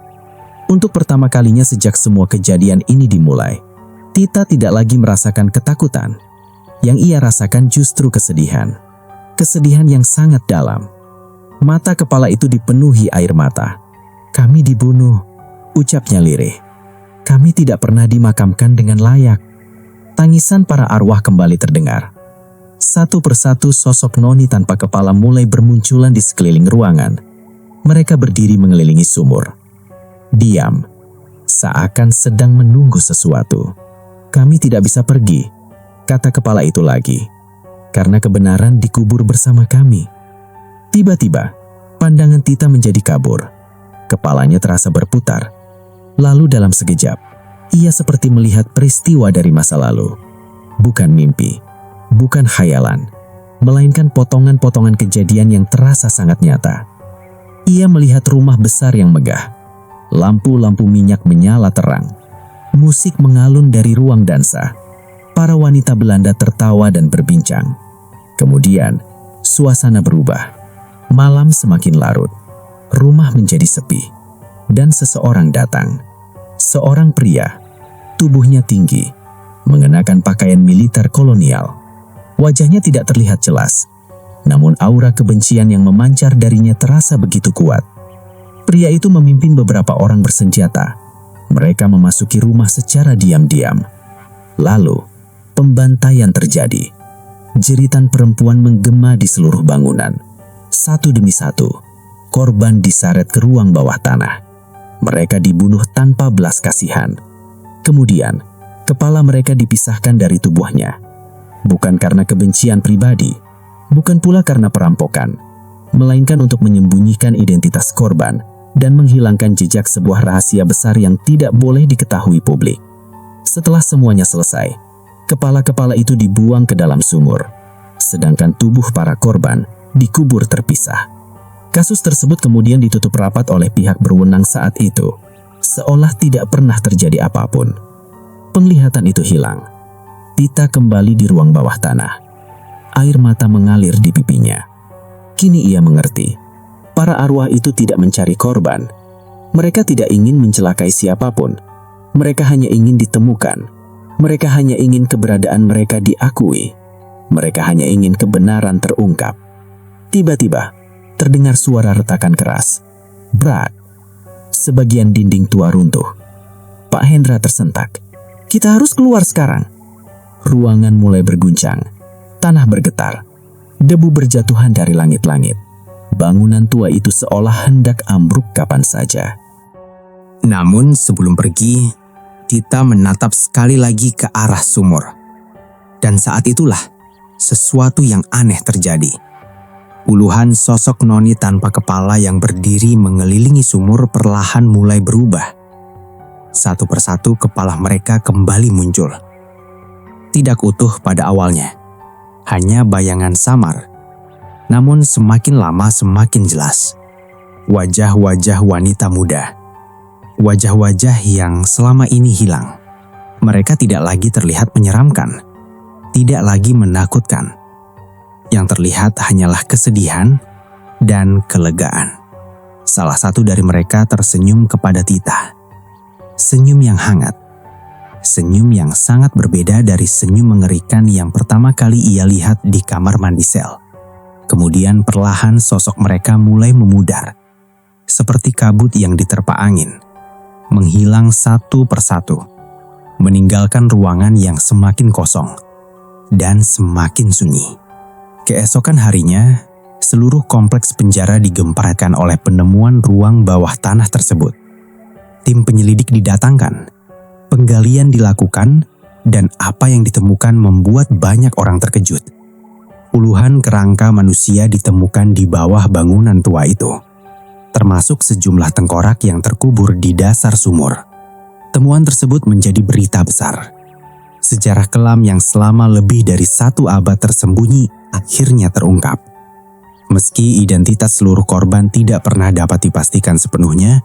Untuk pertama kalinya sejak semua kejadian ini dimulai, Tita tidak lagi merasakan ketakutan. Yang ia rasakan justru kesedihan. Kesedihan yang sangat dalam. Mata kepala itu dipenuhi air mata. "Kami dibunuh," ucapnya lirih. "Kami tidak pernah dimakamkan dengan layak." Tangisan para arwah kembali terdengar. Satu persatu sosok noni tanpa kepala mulai bermunculan di sekeliling ruangan. Mereka berdiri mengelilingi sumur. Diam, seakan sedang menunggu sesuatu. "Kami tidak bisa pergi," kata kepala itu lagi, "karena kebenaran dikubur bersama kami." Tiba-tiba, pandangan Tita menjadi kabur. Kepalanya terasa berputar. Lalu dalam sekejap, ia seperti melihat peristiwa dari masa lalu. Bukan mimpi. Bukan khayalan, melainkan potongan-potongan kejadian yang terasa sangat nyata. Ia melihat rumah besar yang megah. Lampu-lampu minyak menyala terang. Musik mengalun dari ruang dansa. Para wanita Belanda tertawa dan berbincang. Kemudian, suasana berubah. Malam semakin larut. Rumah menjadi sepi. Dan seseorang datang. Seorang pria. Tubuhnya tinggi. Mengenakan pakaian militer kolonial. Wajahnya tidak terlihat jelas, namun aura kebencian yang memancar darinya terasa begitu kuat. Pria itu memimpin beberapa orang bersenjata. Mereka memasuki rumah secara diam-diam. Lalu, pembantaian terjadi. Jeritan perempuan menggema di seluruh bangunan. Satu demi satu, korban diseret ke ruang bawah tanah. Mereka dibunuh tanpa belas kasihan. Kemudian, kepala mereka dipisahkan dari tubuhnya. Bukan karena kebencian pribadi, bukan pula karena perampokan, melainkan untuk menyembunyikan identitas korban dan menghilangkan jejak sebuah rahasia besar yang tidak boleh diketahui publik. Setelah semuanya selesai, kepala-kepala itu dibuang ke dalam sumur, sedangkan tubuh para korban dikubur terpisah. Kasus tersebut kemudian ditutup rapat oleh pihak berwenang saat itu, seolah tidak pernah terjadi apapun. Penglihatan itu hilang. Tita kembali di ruang bawah tanah. Air mata mengalir di pipinya. Kini ia mengerti Para arwah itu tidak mencari korban. Mereka tidak ingin mencelakai siapapun. Mereka hanya ingin ditemukan. Mereka hanya ingin keberadaan mereka diakui. Mereka hanya ingin kebenaran terungkap. Tiba-tiba, terdengar suara retakan keras. Brak! Sebagian dinding tua runtuh. Pak Hendra tersentak. Kita harus keluar sekarang. Ruangan mulai berguncang. Tanah bergetar. Debu berjatuhan dari langit-langit. Bangunan tua itu seolah hendak ambruk kapan saja. Namun sebelum pergi, Tita menatap sekali lagi ke arah sumur. Dan saat itulah sesuatu yang aneh terjadi. Puluhan sosok noni tanpa kepala yang berdiri mengelilingi sumur perlahan mulai berubah. Satu persatu kepala mereka kembali muncul. Tidak utuh pada awalnya, hanya bayangan samar. Namun semakin lama semakin jelas. Wajah-wajah wanita muda. Wajah-wajah yang selama ini hilang. Mereka tidak lagi terlihat menyeramkan. Tidak lagi menakutkan. Yang terlihat hanyalah kesedihan dan kelegaan. Salah satu dari mereka tersenyum kepada Tita. Senyum yang hangat. Senyum yang sangat berbeda dari senyum mengerikan yang pertama kali ia lihat di kamar mandi sel. Kemudian perlahan sosok mereka mulai memudar. Seperti kabut yang diterpa angin. Menghilang satu persatu. Meninggalkan ruangan yang semakin kosong. Dan semakin sunyi. Keesokan harinya, seluruh kompleks penjara digemparkan oleh penemuan ruang bawah tanah tersebut. Tim penyelidik didatangkan. Penggalian dilakukan. Dan apa yang ditemukan membuat banyak orang terkejut. Puluhan kerangka manusia ditemukan di bawah bangunan tua itu, termasuk sejumlah tengkorak yang terkubur di dasar sumur. Temuan tersebut menjadi berita besar. Sejarah kelam yang selama lebih dari 1 abad tersembunyi akhirnya terungkap. Meski identitas seluruh korban tidak pernah dapat dipastikan sepenuhnya,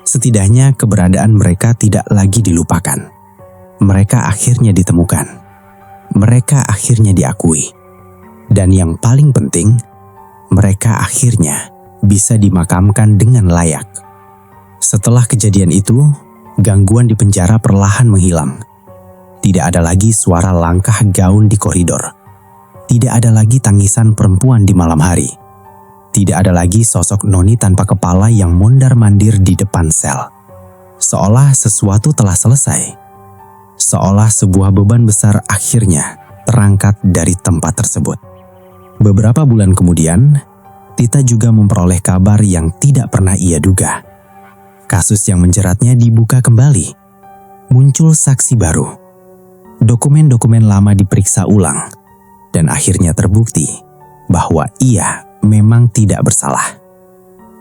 setidaknya keberadaan mereka tidak lagi dilupakan. Mereka akhirnya ditemukan. Mereka akhirnya diakui. Dan yang paling penting, mereka akhirnya bisa dimakamkan dengan layak. Setelah kejadian itu, gangguan di penjara perlahan menghilang. Tidak ada lagi suara langkah gaun di koridor. Tidak ada lagi tangisan perempuan di malam hari. Tidak ada lagi sosok noni tanpa kepala yang mondar-mandir di depan sel. Seolah sesuatu telah selesai. Seolah sebuah beban besar akhirnya terangkat dari tempat tersebut. Beberapa bulan kemudian, Tita juga memperoleh kabar yang tidak pernah ia duga. Kasus yang menjeratnya dibuka kembali. Muncul saksi baru. Dokumen-dokumen lama diperiksa ulang. Dan akhirnya terbukti bahwa ia memang tidak bersalah.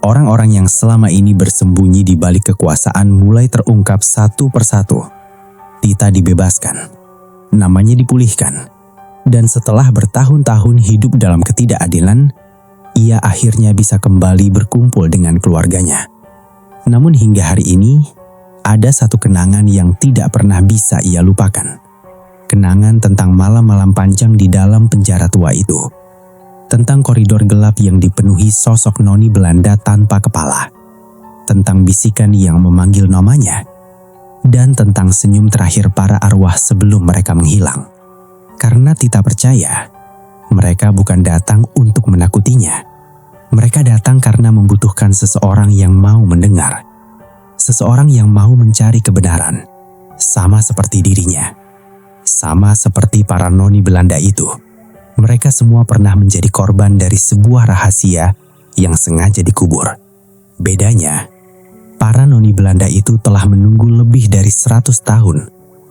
Orang-orang yang selama ini bersembunyi di balik kekuasaan mulai terungkap satu persatu. Tita dibebaskan. Namanya dipulihkan. Dan setelah bertahun-tahun hidup dalam ketidakadilan, ia akhirnya bisa kembali berkumpul dengan keluarganya. Namun hingga hari ini, ada satu kenangan yang tidak pernah bisa ia lupakan. Kenangan tentang malam-malam panjang di dalam penjara tua itu. Tentang koridor gelap yang dipenuhi sosok noni Belanda tanpa kepala. Tentang bisikan yang memanggil namanya. Dan tentang senyum terakhir para arwah sebelum mereka menghilang. Karena Tita percaya, mereka bukan datang untuk menakutinya. Mereka datang karena membutuhkan seseorang yang mau mendengar. Seseorang yang mau mencari kebenaran. Sama seperti dirinya. Sama seperti para noni Belanda itu. Mereka semua pernah menjadi korban dari sebuah rahasia yang sengaja dikubur. Bedanya, para noni Belanda itu telah menunggu lebih dari 100 tahun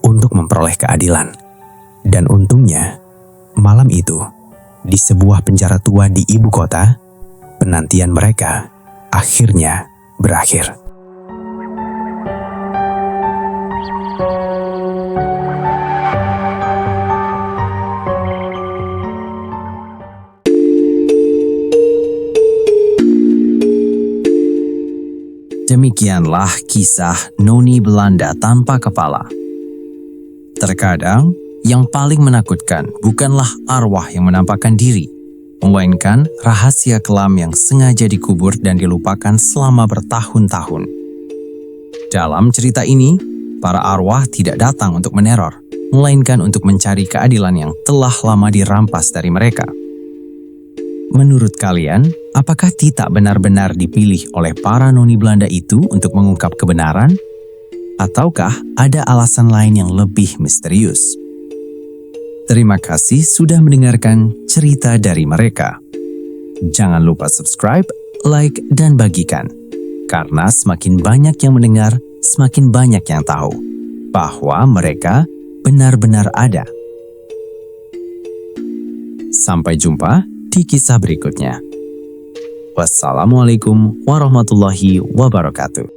untuk memperoleh keadilan. Dan untungnya, malam itu, di sebuah penjara tua di ibu kota, penantian mereka akhirnya berakhir. Demikianlah kisah noni Belanda tanpa kepala. Terkadang, yang paling menakutkan bukanlah arwah yang menampakkan diri, melainkan rahasia kelam yang sengaja dikubur dan dilupakan selama bertahun-tahun. Dalam cerita ini, para arwah tidak datang untuk meneror, melainkan untuk mencari keadilan yang telah lama dirampas dari mereka. Menurut kalian, apakah Tita benar-benar dipilih oleh para noni Belanda itu untuk mengungkap kebenaran? Ataukah ada alasan lain yang lebih misterius? Terima kasih sudah mendengarkan cerita dari mereka. Jangan lupa subscribe, like, dan bagikan. Karena semakin banyak yang mendengar, semakin banyak yang tahu bahwa mereka benar-benar ada. Sampai jumpa di kisah berikutnya. Wassalamualaikum warahmatullahi wabarakatuh.